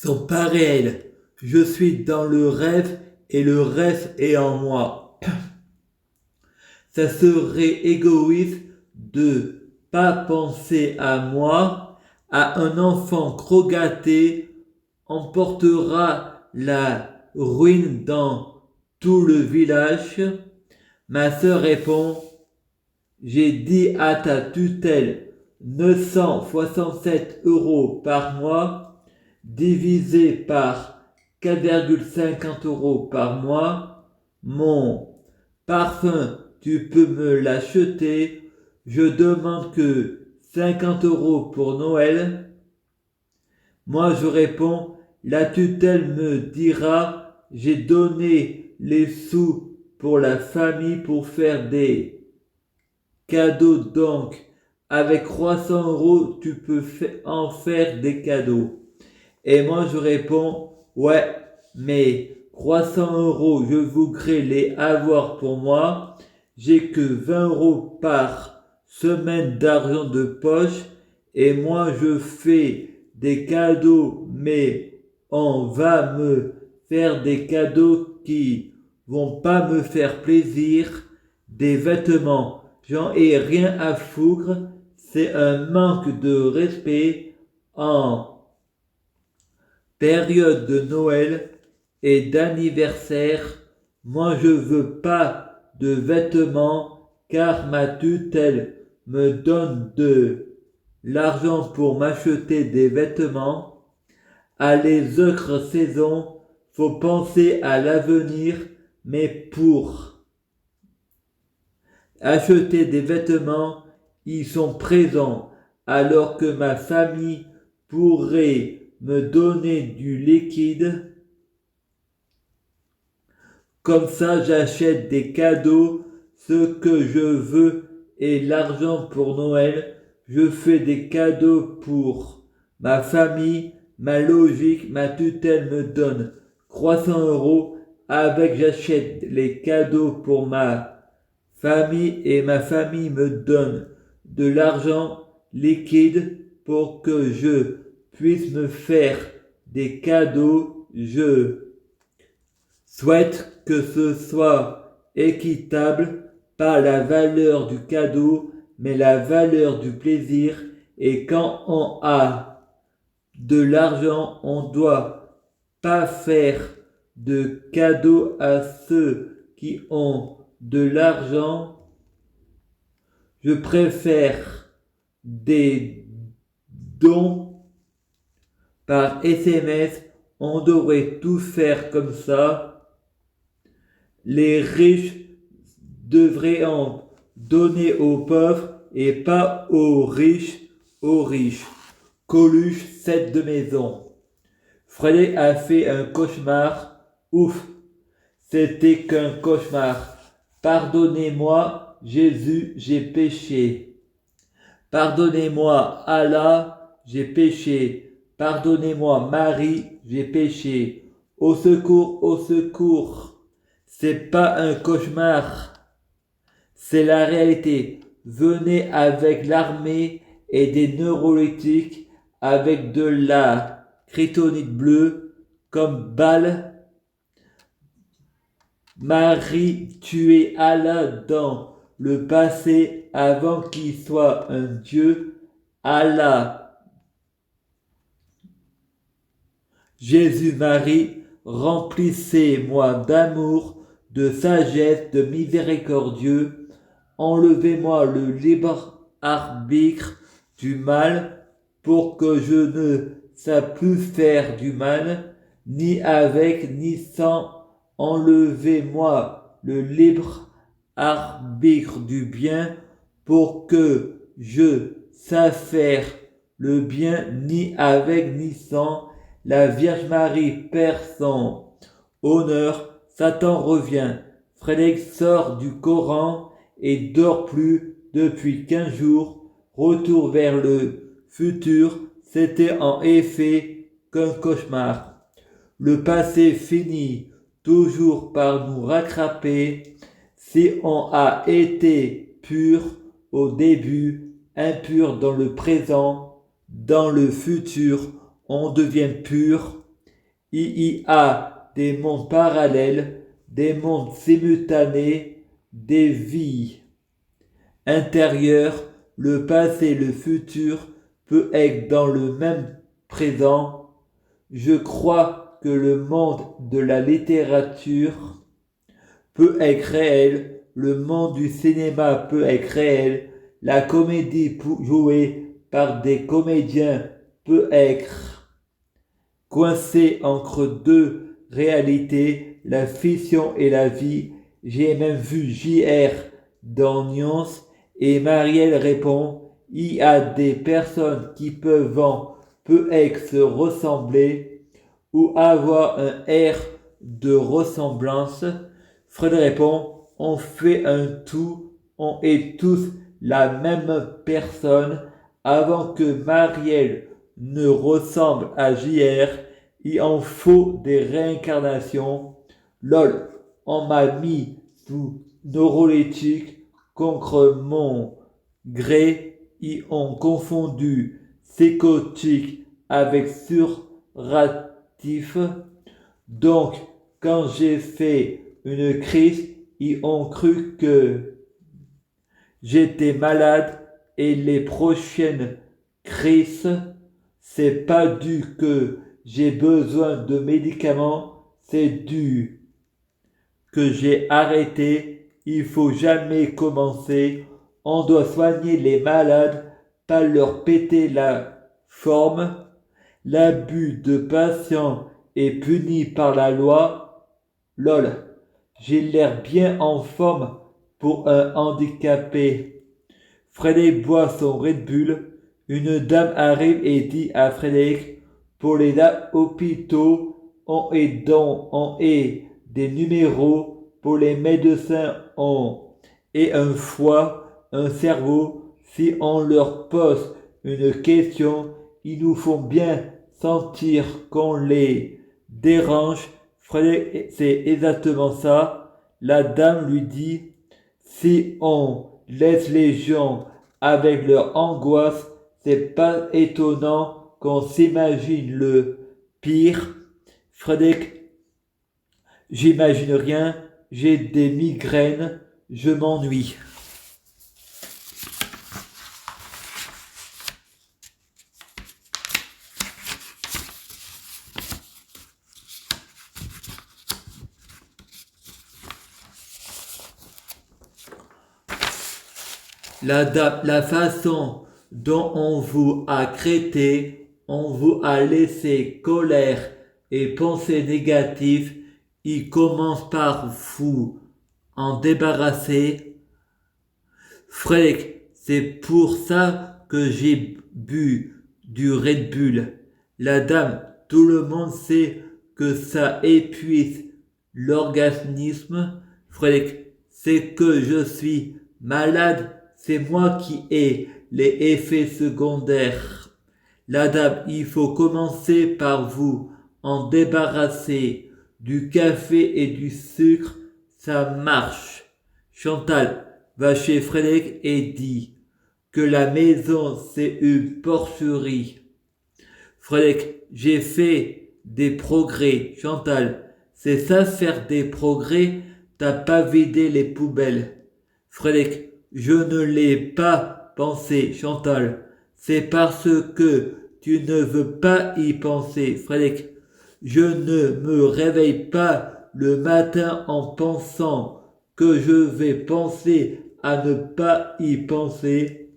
sont pas réels. Je suis dans le rêve et le rêve est en moi. Ça serait égoïste de pas penser à moi, à un enfant trop gâté emportera la ruine dans tout le village. Ma sœur répond, j'ai dit à ta tutelle 967 € par mois, divisé par 4,50 € par mois. Mon parfum, tu peux me l'acheter. Je demande que 50 € pour Noël. Moi, je réponds, la tutelle me dira, j'ai donné les sous pour la famille pour faire des cadeaux, donc avec 300 € tu peux en faire des cadeaux. Et moi je réponds, ouais, mais 300 € je voudrais les avoir pour moi, j'ai que 20 € par semaine d'argent de poche, et moi je fais des cadeaux, mais on va me faire des cadeaux qui vont pas me faire plaisir, des vêtements. J'en ai rien à foutre, c'est un manque de respect en période de Noël et d'anniversaire. Moi je veux pas de vêtements car ma tutelle me donne de l'argent pour m'acheter des vêtements. À les autres saisons, faut penser à l'avenir, mais pour acheter des vêtements, ils sont présents, alors que ma famille pourrait me donner du liquide. Comme ça, j'achète des cadeaux, ce que je veux et l'argent pour Noël. Je fais des cadeaux pour ma famille. Ma logique, ma tutelle me donne 300 € avec j'achète les cadeaux pour ma famille et ma famille me donne de l'argent liquide pour que je puisse me faire des cadeaux. Je souhaite que ce soit équitable, pas la valeur du cadeau, mais la valeur du plaisir. Et quand on a de l'argent, on doit pas faire de cadeaux à ceux qui ont de l'argent. Je préfère des dons par SMS. On devrait tout faire comme ça. Les riches devraient en donner aux pauvres et pas aux riches. Coluche, 7 de maison. Freddy a fait un cauchemar. Ouf, c'était qu'un cauchemar. Pardonnez-moi, Jésus, j'ai péché. Pardonnez-moi, Allah, j'ai péché. Pardonnez-moi, Marie, j'ai péché. Au secours, au secours. C'est pas un cauchemar. C'est la réalité. Venez avec l'armée et des neuroleptiques, avec de la kryptonite bleue comme balle. Marie tuait Allah dans le passé avant qu'il soit un dieu. Allah, Jésus-Marie, remplissez-moi d'amour, de sagesse, de miséricordieux. Enlevez-moi le libre arbitre du mal pour que je ne sache plus faire du mal, ni avec ni sans. Enlevez-moi le libre arbitre du bien pour que je sache faire le bien, ni avec ni sans. La Vierge Marie perd son honneur, Satan revient. Frédéric sort du Coran et dort plus depuis 15 jours. Retour vers le futur, c'était en effet qu'un cauchemar. Le passé finit toujours par nous rattraper. Si on a été pur au début, impur dans le présent, dans le futur, on devient pur Il y a des mondes parallèles, des mondes simultanés, des vies intérieures. Le passé et le futur peut être dans le même présent. Je crois que le monde de la littérature peut être réel, le monde du cinéma peut être réel, la comédie jouée par des comédiens peut être coincée entre deux réalités, la fiction et la vie. J'ai même vu JR dans Nuance et Marielle répond, il y a des personnes qui peuvent peut-être se ressembler ou avoir un air de ressemblance. Fred répond, on fait un tout, on est tous la même personne. Avant que Marielle ne ressemble à JR, il en faut des réincarnations. Lol, on m'a mis sous neuroleptique contre mon gré. Ils ont confondu psychotique avec suratif. Donc, quand j'ai fait une crise, ils ont cru que j'étais malade et les prochaines crises, c'est pas dû que j'ai besoin de médicaments, c'est dû que j'ai arrêté. Il faut jamais commencer. On doit soigner les malades, pas leur péter la forme. L'abus de patient est puni par la loi. Lol, j'ai l'air bien en forme pour un handicapé. Frédéric boit son Red Bull. Une dame arrive et dit à Frédéric, pour les hôpitaux, on est des numéros. Pour les médecins, on est un foie, un cerveau. Si on leur pose une question, ils nous font bien sentir qu'on les dérange. Frédéric, c'est exactement ça. La dame lui dit, si on laisse les gens avec leur angoisse, c'est pas étonnant qu'on s'imagine le pire. Frédéric, j'imagine rien, j'ai des migraines, je m'ennuie. La façon dont on vous a traité, on vous a laissé colère et pensées négatives, il commence par vous en débarrasser. Frédéric, c'est pour ça que j'ai bu du Red Bull. La dame, tout le monde sait que ça épuise l'organisme. Frédéric, c'est que je suis malade, c'est moi qui ai les effets secondaires. La dame, il faut commencer par vous en débarrasser du café et du sucre, ça marche. Chantal va chez Frédéric et dit que la maison c'est une porcherie. Frédéric, j'ai fait des progrès. Chantal, c'est ça faire des progrès, t'as pas vidé les poubelles. Frédéric, je ne l'ai pas pensé. Chantal, c'est parce que tu ne veux pas y penser. Frédéric, je ne me réveille pas le matin en pensant que je vais penser à ne pas y penser.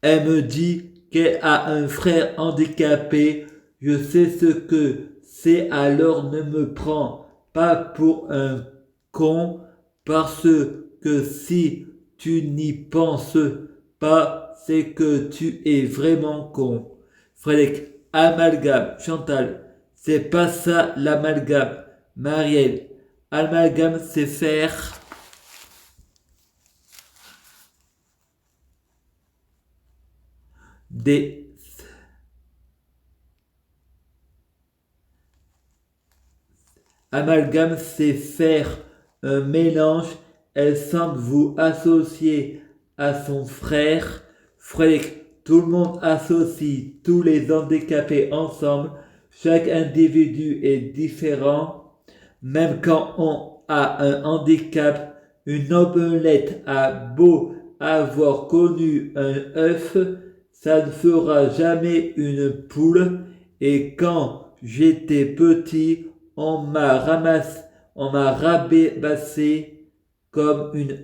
Elle me dit qu'elle a un frère handicapé. Je sais ce que c'est, alors ne me prends pas pour un con, parce que si tu n'y penses pas, c'est que tu es vraiment con. Frédéric, amalgame. Chantal, c'est pas ça l'amalgame. Marielle, amalgame, c'est faire. Des amalgame, c'est faire un mélange. Elle semble vous associer à son frère. Frédéric, tout le monde associe tous les handicapés ensemble. Chaque individu est différent. Même quand on a un handicap, une omelette a beau avoir connu un œuf, ça ne fera jamais une poule. Et quand j'étais petit, on m'a rabassé comme une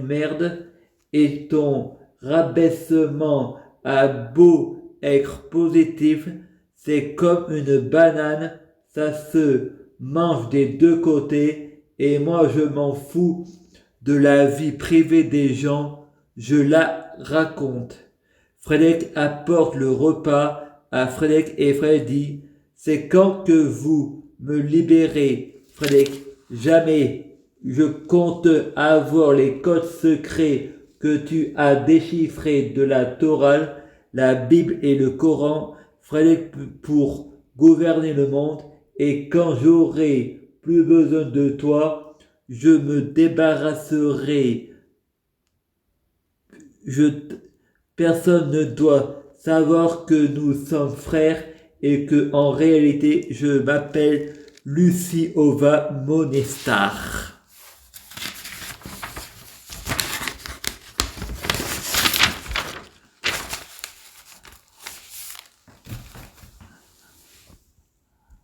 merde. Et ton rabaissement a beau être positif, c'est comme une banane, ça se mange des deux côtés. Et moi, je m'en fous de la vie privée des gens, je la raconte. Frédéric apporte le repas à Frédéric et Frédéric dit: c'est quand que vous me libérez, Frédéric? Jamais. Je compte avoir les codes secrets que tu as déchiffrés de la Torah, la Bible et le Coran, Frédéric, pour gouverner le monde. Et quand j'aurai plus besoin de toi, je me débarrasserai. Personne ne doit savoir que nous sommes frères et que en réalité je m'appelle Lucie Ova Monestar.